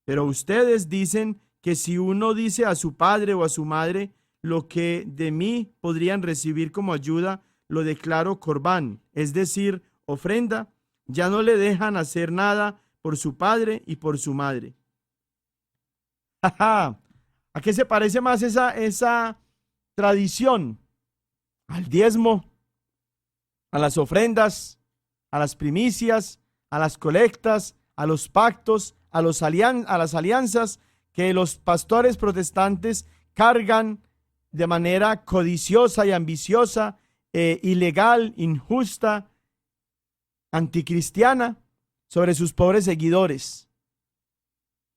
Pero ustedes dicen que si uno dice a su padre o a su madre, lo que de mí podrían recibir como ayuda, lo declaro corbán, es decir, ofrenda, ya no le dejan hacer nada por su padre y por su madre. ¿A qué se parece más esa tradición? Al diezmo, a las ofrendas, a las primicias, a las colectas, a los pactos, a las alianzas que los pastores protestantes cargan de manera codiciosa y ambiciosa, ilegal, injusta, anticristiana sobre sus pobres seguidores,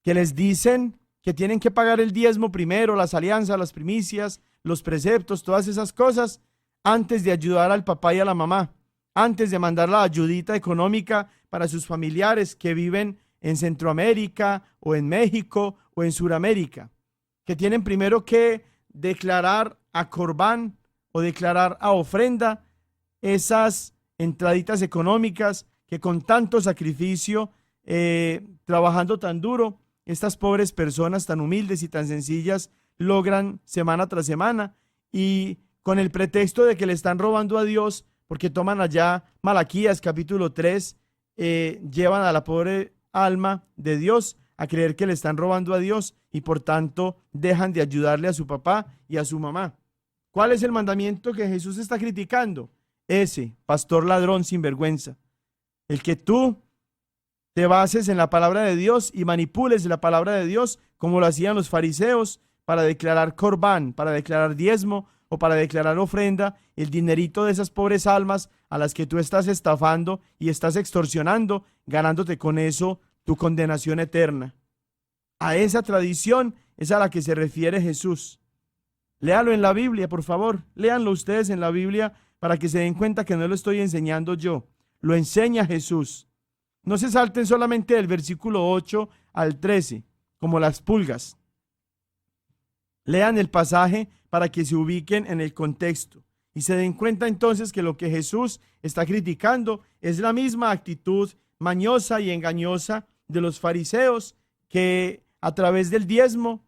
que les dicen que tienen que pagar el diezmo primero, las alianzas, las primicias, los preceptos, todas esas cosas, antes de ayudar al papá y a la mamá, antes de mandar la ayudita económica para sus familiares que viven en Centroamérica o en México o en Suramérica, que tienen primero que declarar a corbán o declarar a ofrenda esas entraditas económicas que con tanto sacrificio, trabajando tan duro, estas pobres personas tan humildes y tan sencillas logran semana tras semana, y con el pretexto de que le están robando a Dios, porque toman allá Malaquías capítulo 3, llevan a la pobre alma de Dios a creer que le están robando a Dios y por tanto dejan de ayudarle a su papá y a su mamá. ¿Cuál es el mandamiento que Jesús está criticando? Ese, pastor ladrón sin vergüenza. El que tú te bases en la palabra de Dios y manipules la palabra de Dios como lo hacían los fariseos para declarar corbán, para declarar diezmo o para declarar ofrenda, el dinerito de esas pobres almas a las que tú estás estafando y estás extorsionando, ganándote con eso tu condenación eterna. A esa tradición es a la que se refiere Jesús. Léalo en la Biblia, por favor. Léanlo ustedes en la Biblia para que se den cuenta que no lo estoy enseñando yo. Lo enseña Jesús. No se salten solamente del versículo 8 al 13, como las pulgas. Lean el pasaje para que se ubiquen en el contexto y se den cuenta entonces que lo que Jesús está criticando es la misma actitud mañosa y engañosa de los fariseos que a través del diezmo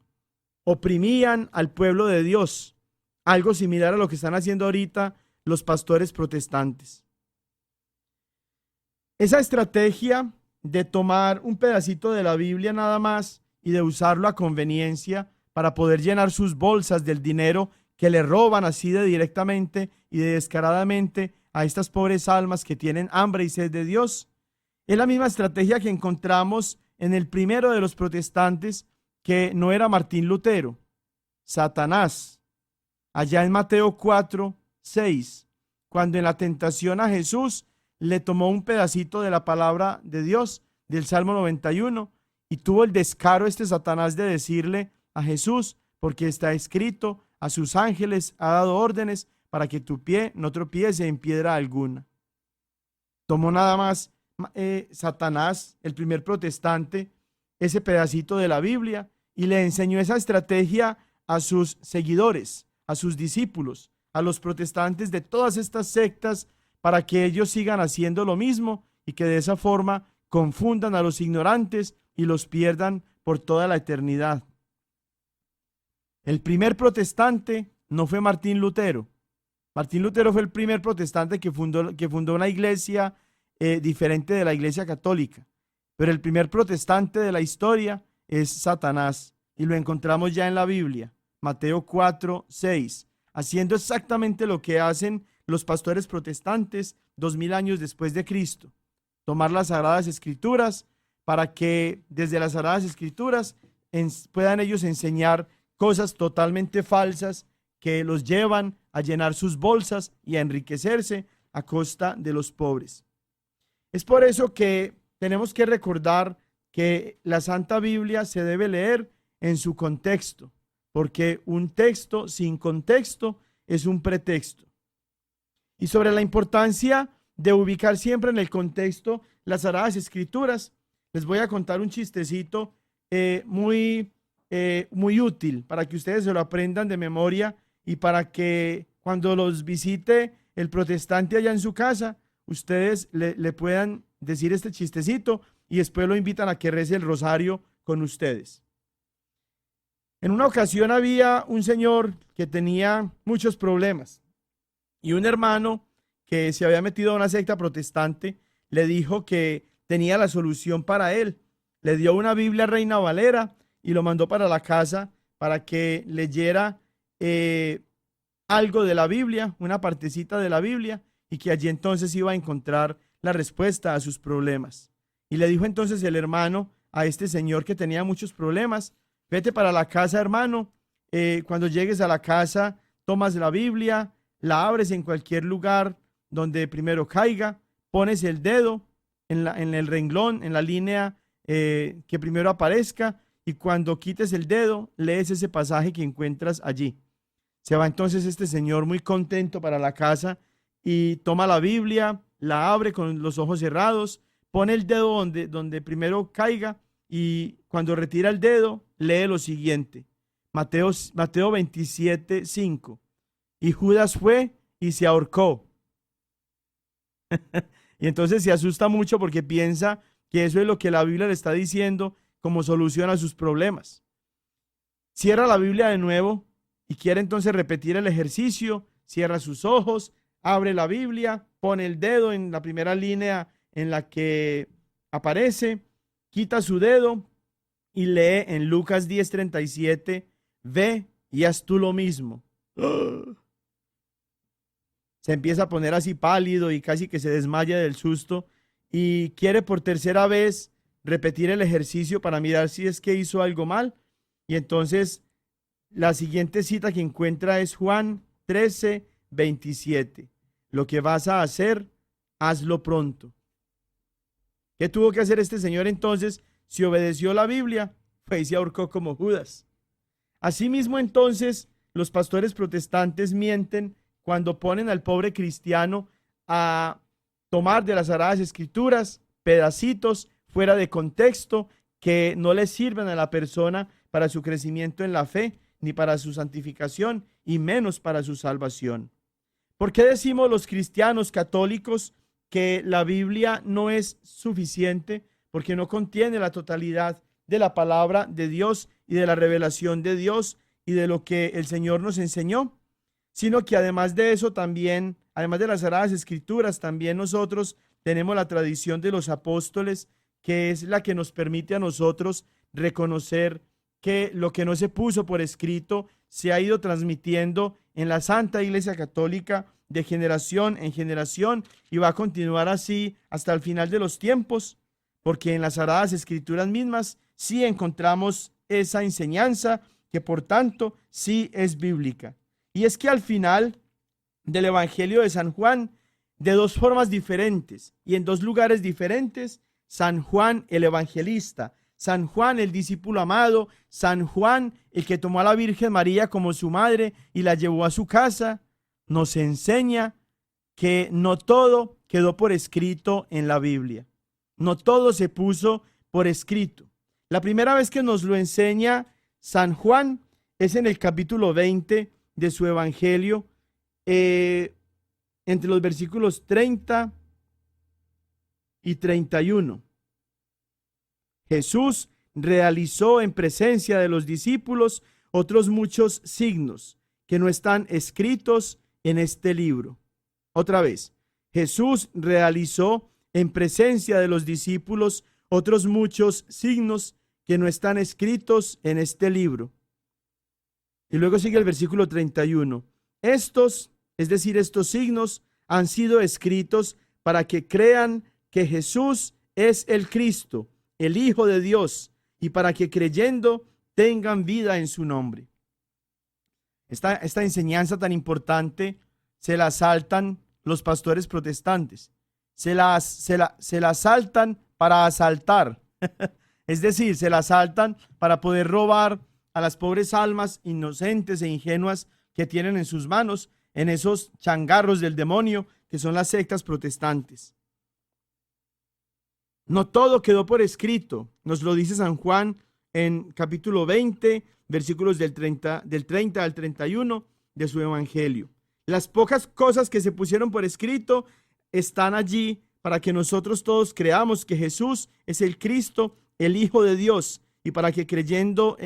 oprimían al pueblo de Dios, algo similar a lo que están haciendo ahorita los pastores protestantes. Esa estrategia de tomar un pedacito de la Biblia nada más y de usarlo a conveniencia para poder llenar sus bolsas del dinero que le roban así de directamente y de descaradamente a estas pobres almas que tienen hambre y sed de Dios, es la misma estrategia que encontramos en el primero de los protestantes, que no era Martín Lutero, Satanás, allá en Mateo 4, 6, cuando en la tentación a Jesús le tomó un pedacito de la palabra de Dios, del Salmo 91, y tuvo el descaro Satanás de decirle a Jesús, porque está escrito, a sus ángeles ha dado órdenes para que tu pie no tropiece en piedra alguna. Tomó nada más Satanás, el primer protestante, ese pedacito de la Biblia y le enseñó esa estrategia a sus seguidores, a sus discípulos, a los protestantes de todas estas sectas, para que ellos sigan haciendo lo mismo y que de esa forma confundan a los ignorantes y los pierdan por toda la eternidad. El primer protestante no fue Martín Lutero. Martín Lutero fue el primer protestante que fundó una iglesia diferente de la iglesia católica. Pero el primer protestante de la historia es Satanás. Y lo encontramos ya en la Biblia. Mateo 4, 6. Haciendo exactamente lo que hacen los pastores protestantes 2000 años después de Cristo. Tomar las Sagradas Escrituras para que desde las Sagradas Escrituras puedan ellos enseñar cosas totalmente falsas que los llevan a llenar sus bolsas y a enriquecerse a costa de los pobres. Es por eso que tenemos que recordar que la Santa Biblia se debe leer en su contexto, porque un texto sin contexto es un pretexto. Y sobre la importancia de ubicar siempre en el contexto las Sagradas Escrituras, les voy a contar un chistecito muy útil para que ustedes se lo aprendan de memoria y para que cuando los visite el protestante allá en su casa, ustedes le puedan decir este chistecito y después lo invitan a que rece el rosario con ustedes. En una ocasión había un señor que tenía muchos problemas y un hermano que se había metido a una secta protestante le dijo que tenía la solución para él. Le dio una Biblia Reina Valera y lo mandó para la casa para que leyera algo de la Biblia, una partecita de la Biblia, y que allí entonces iba a encontrar la respuesta a sus problemas. Y le dijo entonces el hermano a este señor que tenía muchos problemas: vete para la casa, hermano, cuando llegues a la casa, tomas la Biblia, la abres en cualquier lugar donde primero caiga, pones el dedo en el renglón, en la línea que primero aparezca, y cuando quites el dedo, lees ese pasaje que encuentras allí. Se va entonces este señor muy contento para la casa y toma la Biblia, la abre con los ojos cerrados, pone el dedo donde primero caiga y cuando retira el dedo, lee lo siguiente. Mateo 27, 5. Y Judas fue y se ahorcó. Y entonces se asusta mucho porque piensa que eso es lo que la Biblia le está diciendo como solución a sus problemas. Cierra la Biblia de nuevo y quiere entonces repetir el ejercicio. Cierra sus ojos, abre la Biblia, pone el dedo en la primera línea en la que aparece, quita su dedo, y lee en Lucas 10:37, ve y haz tú lo mismo. Se empieza a poner así pálido y casi que se desmaya del susto y quiere por tercera vez repetir el ejercicio para mirar si es que hizo algo mal. Y entonces la siguiente cita que encuentra es Juan 13:27. Lo que vas a hacer, hazlo pronto. ¿Qué tuvo que hacer este señor entonces si obedeció la Biblia? Pues se ahorcó como Judas. Asimismo entonces los pastores protestantes mienten cuando ponen al pobre cristiano a tomar de las Sagradas Escrituras pedacitos fuera de contexto que no le sirven a la persona para su crecimiento en la fe, ni para su santificación, y menos para su salvación. ¿Por qué decimos los cristianos católicos que la Biblia no es suficiente? Porque no contiene la totalidad de la palabra de Dios y de la revelación de Dios y de lo que el Señor nos enseñó, sino que además de eso también, además de las Sagradas Escrituras, también nosotros tenemos la tradición de los apóstoles, que es la que nos permite a nosotros reconocer que lo que no se puso por escrito se ha ido transmitiendo en la Santa Iglesia Católica de generación en generación y va a continuar así hasta el final de los tiempos, porque en las Sagradas Escrituras mismas sí encontramos esa enseñanza que por tanto sí es bíblica. Y es que al final del Evangelio de San Juan, de dos formas diferentes y en dos lugares diferentes, San Juan el evangelista, San Juan el discípulo amado, San Juan el que tomó a la Virgen María como su madre y la llevó a su casa, nos enseña que no todo quedó por escrito en la Biblia. No todo se puso por escrito. La primera vez que nos lo enseña San Juan es en el capítulo 20 de su Evangelio, entre los versículos 30 y 31. Jesús realizó en presencia de los discípulos otros muchos signos que no están escritos en este libro. Otra vez, Jesús realizó en presencia de los discípulos otros muchos signos que no están escritos en este libro. Y luego sigue el versículo 31. Estos, es decir, estos signos han sido escritos para que crean que Jesús es el Cristo, el Hijo de Dios, y para que creyendo tengan vida en su nombre. Esta enseñanza tan importante se la saltan los pastores protestantes. Se la saltan para asaltar. Es decir, se la saltan para poder robar a las pobres almas inocentes e ingenuas que tienen en sus manos en esos changarros del demonio que son las sectas protestantes. No todo quedó por escrito, nos lo dice San Juan en capítulo 20, versículos del 30 al 31 de su Evangelio. Las pocas cosas que se pusieron por escrito están allí para que nosotros todos creamos que Jesús es el Cristo, el Hijo de Dios, y para que creyendo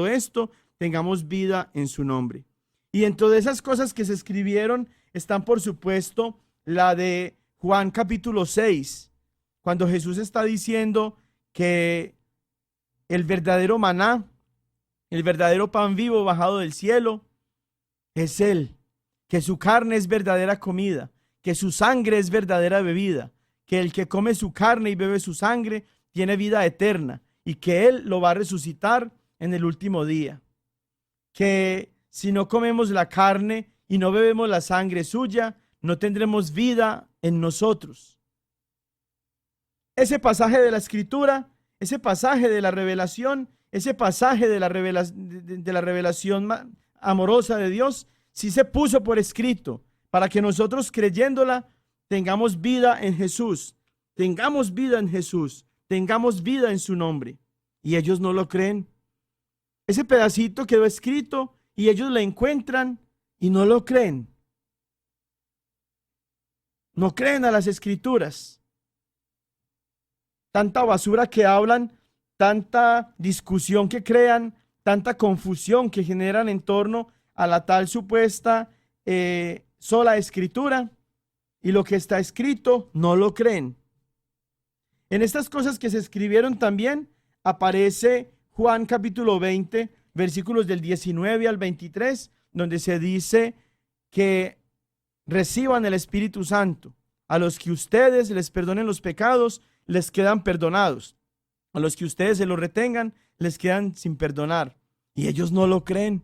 esto tengamos vida en su nombre. Y dentro de esas cosas que se escribieron están, por supuesto, la de Juan capítulo 6, cuando Jesús está diciendo que el verdadero maná, el verdadero pan vivo bajado del cielo, es Él, que su carne es verdadera comida, que su sangre es verdadera bebida, que el que come su carne y bebe su sangre tiene vida eterna y que Él lo va a resucitar en el último día. Que si no comemos la carne y no bebemos la sangre suya, no tendremos vida en nosotros. Ese pasaje de la Escritura, ese pasaje de la revelación, ese pasaje de la revelación amorosa de Dios, sí se puso por escrito para que nosotros creyéndola tengamos vida en Jesús, tengamos vida en Jesús, tengamos vida en su nombre. Y ellos no lo creen. Ese pedacito quedó escrito y ellos lo encuentran y no lo creen. No creen a las Escrituras. Tanta basura que hablan, tanta discusión que crean, tanta confusión que generan en torno a la tal supuesta sola Escritura, y lo que está escrito no lo creen. En estas cosas que se escribieron también aparece Juan capítulo 20, versículos del 19 al 23, donde se dice que reciban el Espíritu Santo. A los que ustedes les perdonen los pecados, les quedan perdonados. A los que ustedes se los retengan, les quedan sin perdonar. Y ellos no lo creen.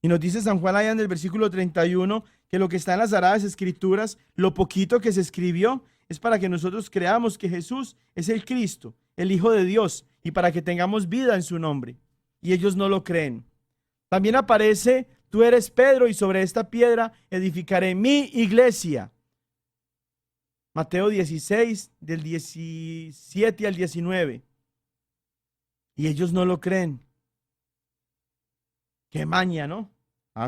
Y nos dice San Juan allá en el versículo 31 que lo que está en las Sagradas Escrituras, lo poquito que se escribió, es para que nosotros creamos que Jesús es el Cristo, el Hijo de Dios, y para que tengamos vida en su nombre. Y ellos no lo creen. También aparece: tú eres Pedro, y sobre esta piedra edificaré mi iglesia. Mateo 16, del 17 al 19. Y ellos no lo creen. Qué maña, ¿no?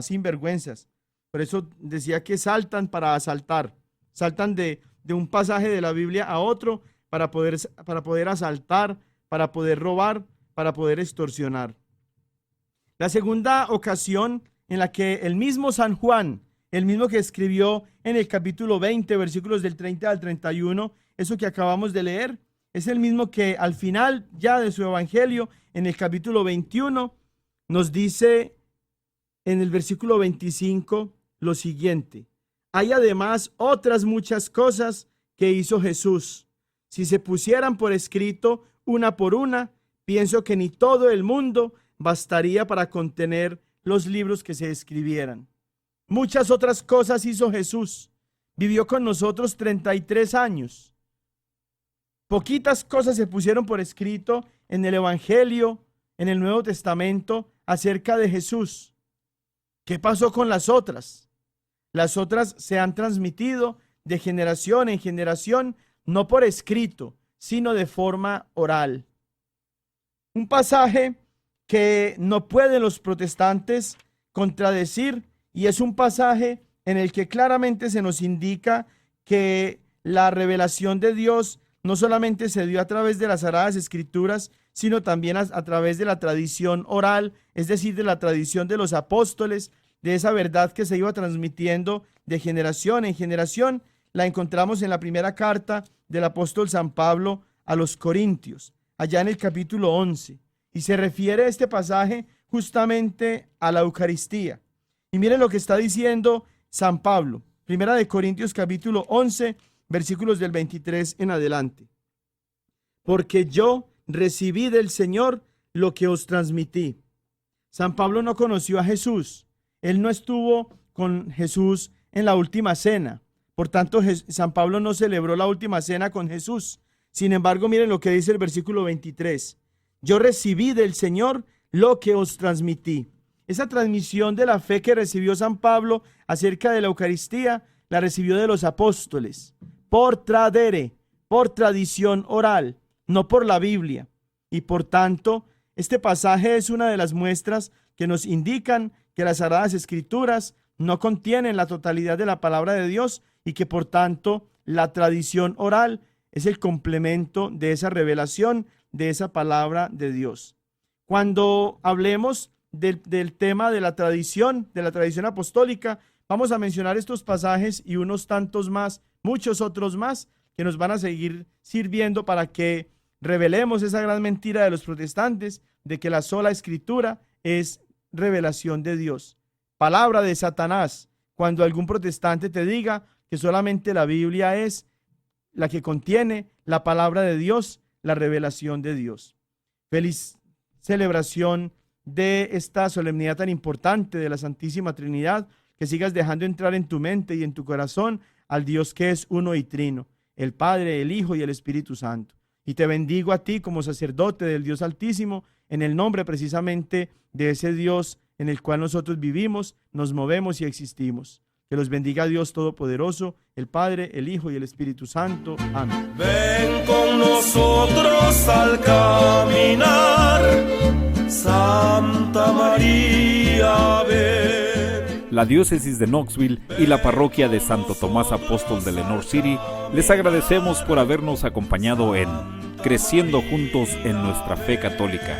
Sinvergüenzas. Por eso decía que saltan para asaltar. Saltan de un pasaje de la Biblia a otro para poder asaltar, para poder robar, para poder extorsionar. La segunda ocasión en la que el mismo San Juan, el mismo que escribió en el capítulo 20, versículos del 30 al 31, eso que acabamos de leer, es el mismo que al final ya de su evangelio, en el capítulo 21, nos dice en el versículo 25 lo siguiente: hay además otras muchas cosas que hizo Jesús. Si se pusieran por escrito una por una, pienso que ni todo el mundo bastaría para contener los libros que se escribieran. Muchas otras cosas hizo Jesús. Vivió con nosotros 33 años. Poquitas cosas se pusieron por escrito en el Evangelio, en el Nuevo Testamento, acerca de Jesús. ¿Qué pasó con las otras? Las otras se han transmitido de generación en generación, no por escrito, sino de forma oral. Un pasaje que no pueden los protestantes contradecir, y es un pasaje en el que claramente se nos indica que la revelación de Dios no solamente se dio a través de las Sagradas Escrituras, sino también a través de la tradición oral, es decir, de la tradición de los apóstoles, de esa verdad que se iba transmitiendo de generación en generación. La encontramos en la primera carta del apóstol San Pablo a los Corintios, allá en el capítulo 11, y se refiere a este pasaje justamente a la Eucaristía. Y miren lo que está diciendo San Pablo, primera de Corintios capítulo 11, versículos del 23 en adelante. Porque yo recibí del Señor lo que os transmití. San Pablo no conoció a Jesús. Él no estuvo con Jesús en la última cena. Por tanto, San Pablo no celebró la última cena con Jesús. Sin embargo, miren lo que dice el versículo 23. Yo recibí del Señor lo que os transmití. Esa transmisión de la fe que recibió San Pablo acerca de la Eucaristía, la recibió de los apóstoles, por tradere, por tradición oral, no por la Biblia. Y por tanto, este pasaje es una de las muestras que nos indican que las Sagradas Escrituras no contienen la totalidad de la palabra de Dios, y que por tanto la tradición oral es el complemento de esa revelación, de esa palabra de Dios. Cuando hablemos del tema de la tradición apostólica, vamos a mencionar estos pasajes y unos tantos más, muchos otros más, que nos van a seguir sirviendo para que revelemos esa gran mentira de los protestantes, de que la sola Escritura es revelación de Dios. Palabra de Satanás, cuando algún protestante te diga que solamente la Biblia es la que contiene la palabra de Dios, la revelación de Dios. Feliz celebración de esta solemnidad tan importante de la Santísima Trinidad, que sigas dejando entrar en tu mente y en tu corazón al Dios que es uno y trino, el Padre, el Hijo y el Espíritu Santo. Y te bendigo a ti como sacerdote del Dios Altísimo, en el nombre precisamente de ese Dios en el cual nosotros vivimos, nos movemos y existimos. Que los bendiga Dios Todopoderoso, el Padre, el Hijo y el Espíritu Santo. Amén. Ven con nosotros al caminar, Santa María, ven. La diócesis de Knoxville y la parroquia de Santo Tomás Apóstol de Lenoir City les agradecemos por habernos acompañado en Creciendo Juntos en Nuestra Fe Católica,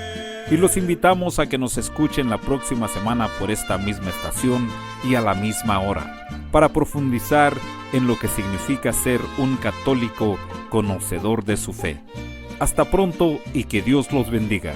y los invitamos a que nos escuchen la próxima semana por esta misma estación y a la misma hora, para profundizar en lo que significa ser un católico conocedor de su fe. Hasta pronto y que Dios los bendiga.